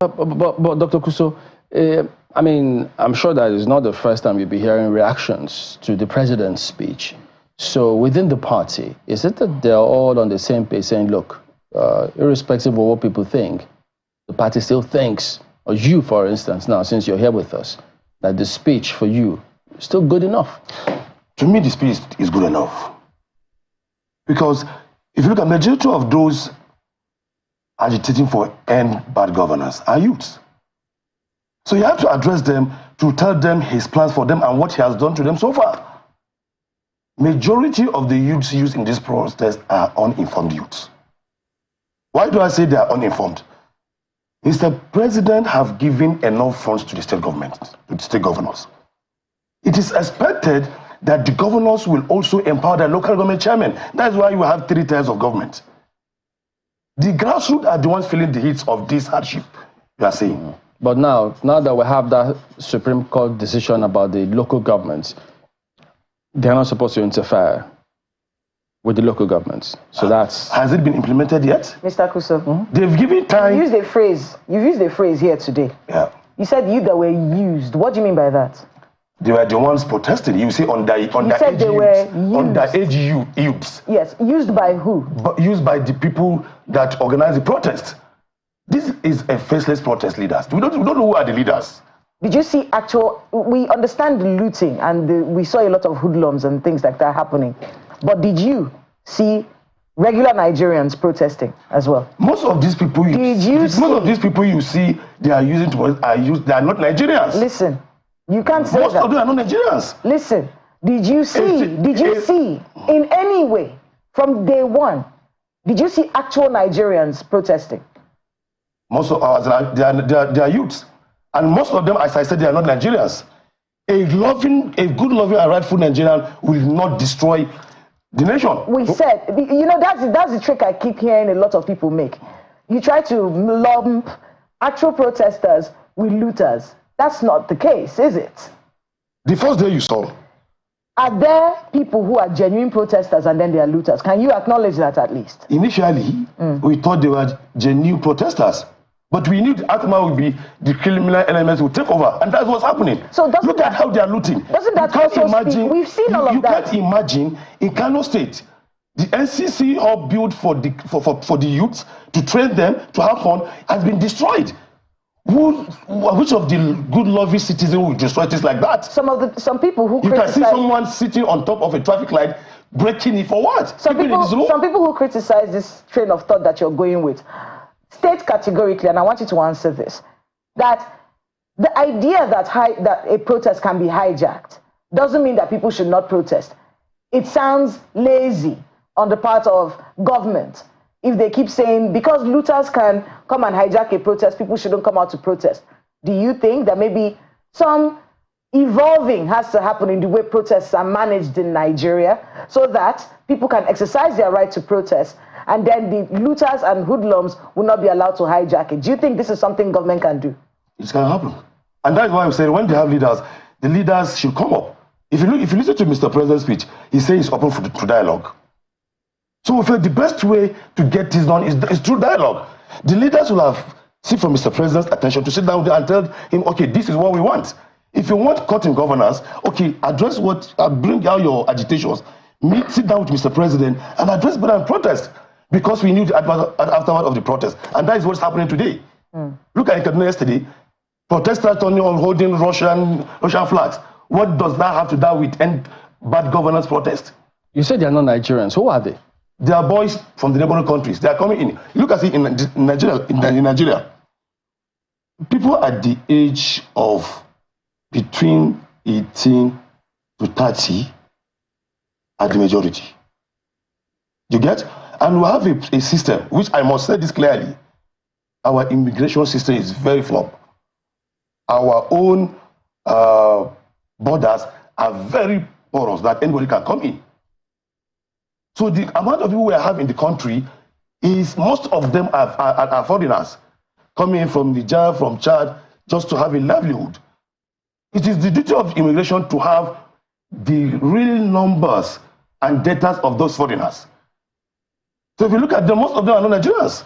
But Dr. Kuso, I mean, I'm sure that it's not the first time you'll be hearing reactions to the president's speech. So within the party, is it that they're all on the same page saying, look, irrespective of what people think, the party still thinks, or you, for instance, now, since you're here with us, that the speech for you is still good enough? To me, the speech is good enough. Because if you look at the majority of those agitating for end bad governance are youths. So you have to address them to tell them his plans for them and what he has done to them so far. Majority of the youths used in this protest are uninformed youths. Why do I say they are uninformed? Mr. President have given enough funds to the state government, to the state governors. It is expected that the governors will also empower the local government chairman. That's why you have 3 tiers of government. The grassroots are the ones feeling the hits of this hardship, you are saying. But now that we have that Supreme Court decision about the local governments, they're not supposed to interfere with the local governments. So that's... Has it been implemented yet? Mr. Kuso, they've given time... you've used the phrase here today. Yeah. You said you that were used. What do you mean by that? They were the ones protesting. You see, underage youths. Yes, used by who? But used by the people that organize the protest. This is a faceless protest leaders. We don't know who are the leaders. Did you see actual... We understand the looting and we saw a lot of hoodlums and things like that happening. But did you see regular Nigerians protesting as well? Most of these people you see, they are using they are not Nigerians. Listen. You can't say Most that. of them are not Nigerians. Listen, did you see in any way from day one, did you see actual Nigerians protesting? Most of us, they are youths. And most of them, as I said, they are not Nigerians. A good loving and rightful Nigerian will not destroy the nation. We said, you know, that's the trick I keep hearing a lot of people make. You try to lump actual protesters with looters. That's not the case, is it? The first day you saw. Are there people who are genuine protesters and then they are looters? Can you acknowledge that at least? Initially, we thought they were genuine protesters. But we knew the outcome would be the criminal elements would take over. And that's what's happening. So look at how they are looting. Doesn't that also imagine? We've seen all of that. You can't imagine in Kano State, the NCC hub built for the youths to train them, to have fun, has been destroyed. Which of the good loving citizens will destroy things like that? Some people who you can see someone sitting on top of a traffic light breaking it for what? Some people who criticize this train of thought that you're going with state categorically, and I want you to answer this, that the idea that a protest can be hijacked doesn't mean that people should not protest. It sounds lazy on the part of government if they keep saying, because looters can come and hijack a protest, people shouldn't come out to protest. Do you think that maybe some evolving has to happen in the way protests are managed in Nigeria so that people can exercise their right to protest and then the looters and hoodlums will not be allowed to hijack it? Do you think this is something government can do? It's going to happen. And that's why I'm saying when they have leaders, the leaders should come up. If you listen to Mr. President's speech, he says he's open for dialogue. So we feel the best way to get this done is through dialogue. The leaders will have seek for Mr. President's attention to sit down and tell him, okay, this is what we want. If you want cutting governance, okay, address bring out your agitations, sit down with Mr. President and address better and protest, because we need the aftermath of the protest. And that is what's happening today. Look at Kaduna yesterday, protesters turning on holding Russian flags. What does that have to do with end bad governance protest? You said they are not Nigerians. Who are they? They are boys from the neighboring countries. They are coming in. Look at it in Nigeria. In Nigeria, people at the age of between 18 to 30 are the majority. You get? And we have a system, which I must say this clearly. Our immigration system is very flawed. Our own borders are very porous that anybody can come in. So the amount of people we have in the country is, most of them are foreigners coming in from Niger, from Chad, just to have a livelihood. It is the duty of immigration to have the real numbers and data of those foreigners. So if you look at them, most of them are not Nigerians.